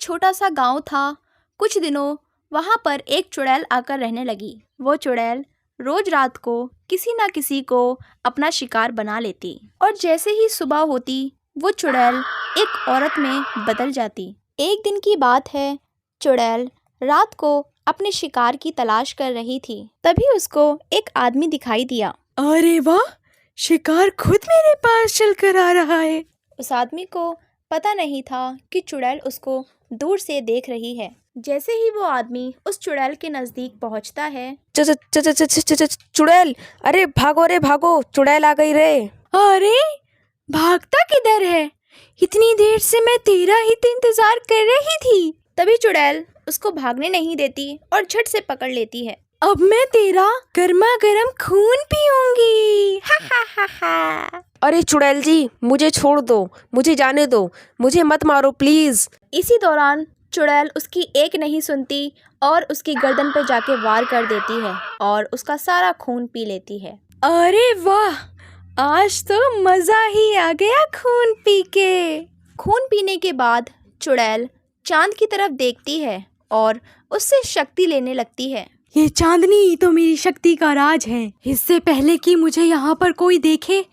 छोटा सा गांव था। कुछ दिनों वहां पर एक चुड़ैल आकर रहने लगी। वो चुड़ैल रोज रात को किसी ना किसी को अपना शिकार बना लेती और जैसे ही सुबह होती वो चुड़ैल एक औरत में बदल जाती। एक दिन की बात है, चुड़ैल रात को अपने शिकार की तलाश कर रही थी। तभी उसको एक आदमी दिखाई दिया। अरे वाह, शिकार खुद मेरे पास चल कर आ रहा है। उस आदमी को पता नहीं था कि चुड़ैल उसको दूर से देख रही है। जैसे ही वो आदमी उस चुड़ैल के नजदीक पहुंचता है, चुड़ैल, अरे भागो रे भागो, चुड़ैल आ गई रे। अरे भागता किधर है? इतनी देर से मैं तेरा ही तो इंतजार कर रही थी। तभी चुड़ैल उसको भागने नहीं देती और झट से पकड़ लेती है। अब मैं तेरा गर्मा गर्म खून पीऊंगी। हा हा हा हा। अरे चुड़ैल जी, मुझे छोड़ दो, मुझे जाने दो, मुझे मत मारो प्लीज। इसी दौरान चुड़ैल उसकी एक नहीं सुनती और उसकी गर्दन पे जाके वार कर देती है और उसका सारा खून पी लेती है। अरे वाह, आज तो मजा ही आ गया खून पी के। खून पीने के बाद चुड़ैल चांद की तरफ देखती है और उससे शक्ति लेने लगती है। ये चांदनी तो मेरी शक्ति का राज है। इससे पहले कि मुझे यहाँ पर कोई देखे,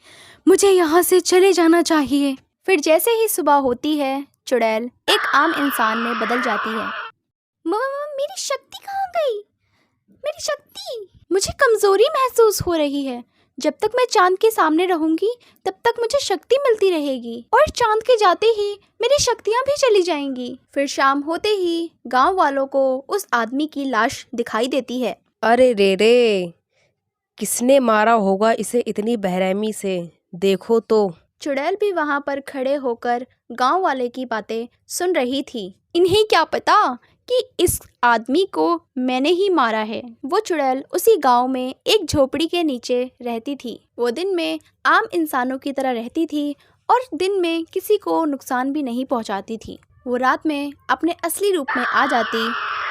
मुझे यहाँ से चले जाना चाहिए। फिर जैसे ही सुबह होती है, चुड़ैल एक आम इंसान में बदल जाती है। मेरी शक्ति कहाँ गई? मेरी शक्ति! मुझे कमजोरी महसूस हो रही है। जब तक मैं चांद के सामने रहूंगी तब तक मुझे शक्ति मिलती रहेगी और चांद के जाते ही मेरी शक्तियां भी चली जाएंगी। फिर शाम होते ही गांव वालों को उस आदमी की लाश दिखाई देती है। अरे रे रे, किसने मारा होगा इसे इतनी बेरहमी से? देखो तो। चुड़ैल भी वहां पर खड़े होकर गांव वाले की बातें सुन रही थी। इन्हें क्या पता कि इस आदमी को मैंने ही मारा है। वो चुड़ैल उसी गांव में एक झोपड़ी के नीचे रहती थी। वो दिन में आम इंसानों की तरह रहती थी और दिन में किसी को नुकसान भी नहीं पहुंचाती थी। वो रात में अपने असली रूप में आ जाती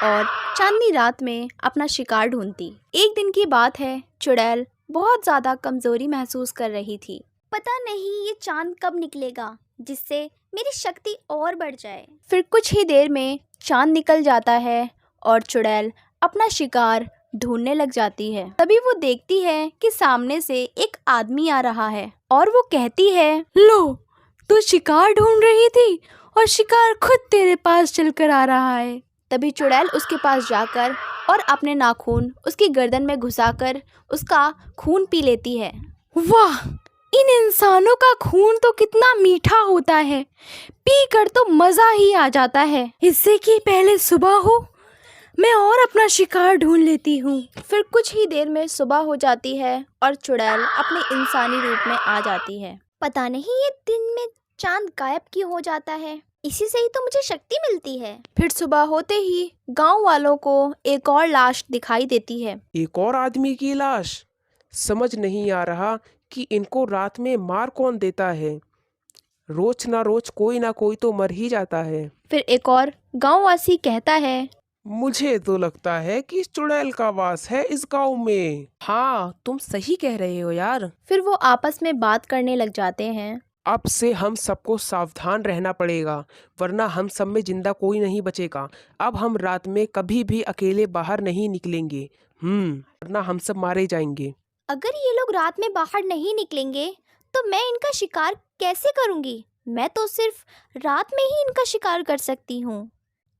और चांदनी रात में अपना शिकार ढूंढती। एक दिन की बात है, चुड़ैल बहुत ज़्यादा कमज़ोरी महसूस कर रही थी। पता नहीं ये चांद कब निकलेगा जिससे मेरी शक्ति और बढ़ जाए। फिर कुछ ही देर में चांद निकल जाता है और चुड़ैल अपना शिकार ढूंढने लग जाती है। तभी वो देखती है कि सामने से एक आदमी आ रहा है और वो कहती है, लो, तू शिकार ढूंढ रही थी और शिकार खुद तेरे पास चलकर आ रहा है। तभी चुड़ैल उसके पास जाकर और अपने नाखून उसकी गर्दन में घुसाकर उसका खून पी लेती है। वाह, इन इंसानों का खून तो कितना मीठा होता है, पी कर तो मज़ा ही आ जाता है। इससे कि पहले सुबह हो, मैं और अपना शिकार ढूंढ लेती हूँ। फिर कुछ ही देर में सुबह हो जाती है और चुड़ैल अपने इंसानी रूप में आ जाती है। पता नहीं ये दिन में चांद गायब क्यों हो जाता है, इसी से ही तो मुझे शक्ति मिलती है। फिर सुबह होते ही गांव वालों को एक और लाश दिखाई देती है। एक और आदमी की लाश? समझ नहीं आ रहा कि इनको रात में मार कौन देता है। रोज ना रोज कोई ना कोई तो मर ही जाता है। फिर एक और गांववासी कहता है, मुझे तो लगता है कि चुड़ैल का वास है इस गांव में। हाँ, तुम सही कह रहे हो यार। फिर वो आपस में बात करने लग जाते हैं। अब से हम सबको सावधान रहना पड़ेगा, वरना हम सब में जिंदा कोई नहीं बचेगा। अब हम रात में कभी भी अकेले बाहर नहीं निकलेंगे, वरना हम सब मारे जाएंगे। अगर ये लोग रात में बाहर नहीं निकलेंगे तो मैं इनका शिकार कैसे करूंगी? मैं तो सिर्फ रात में ही इनका शिकार कर सकती हूँ।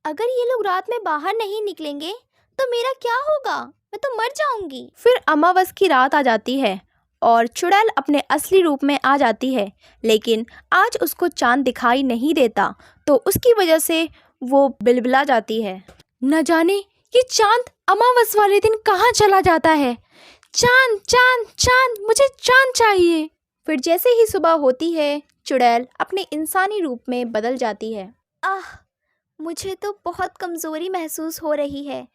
अगर ये लोग रात में बाहर नहीं निकलेंगे तो मेरा क्या होगा? मैं तो मर जाऊंगी। फिर अमावस की रात आ जाती है और चुड़ैल अपने असली रूप में आ जाती है, लेकिन आज उसको चांद दिखाई नहीं देता तो उसकी वजह से वो बिलबिला जाती है। न जाने ये चांद अमावस वाले दिन कहाँ चला जाता है। चांद चांद चांद, मुझे चांद चाहिए। फिर जैसे ही सुबह होती है, चुड़ैल अपने इंसानी रूप में बदल जाती है। मुझे तो बहुत कमज़ोरी महसूस हो रही है,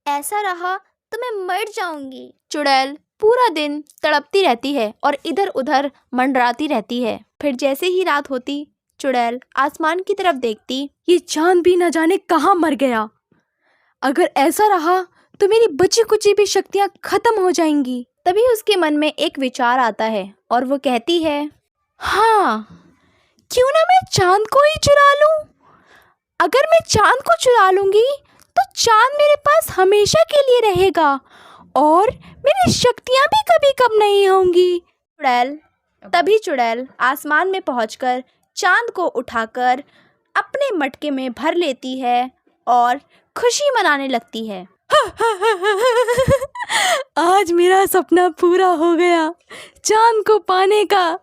ऐसा रहा तो मैं मर जाऊंगी। चुड़ैल पूरा दिन तड़पती रहती है और इधर उधर मंडराती रहती है। फिर जैसे ही रात होती, चुड़ैल आसमान की तरफ देखती। ये चांद भी न जाने कहाँ मर गया। अगर ऐसा रहा तो मेरी बची कुची भी शक्तियाँ खत्म हो जाएंगी। तभी उसके मन में एक विचार आता है और वो कहती है, हाँ, क्यों ना मैं चांद को ही चुरा लूं। अगर मैं चांद को चुरा लूंगी तो चांद मेरे पास हमेशा के लिए रहेगा और मेरी शक्तियां भी कभी कम नहीं होंगी। चुड़ैल आसमान में पहुंचकर चांद को उठाकर अपने मटके में भर लेती है और खुशी मनाने लगती है। आज मेरा सपना पूरा हो गया, चांद को पाने का।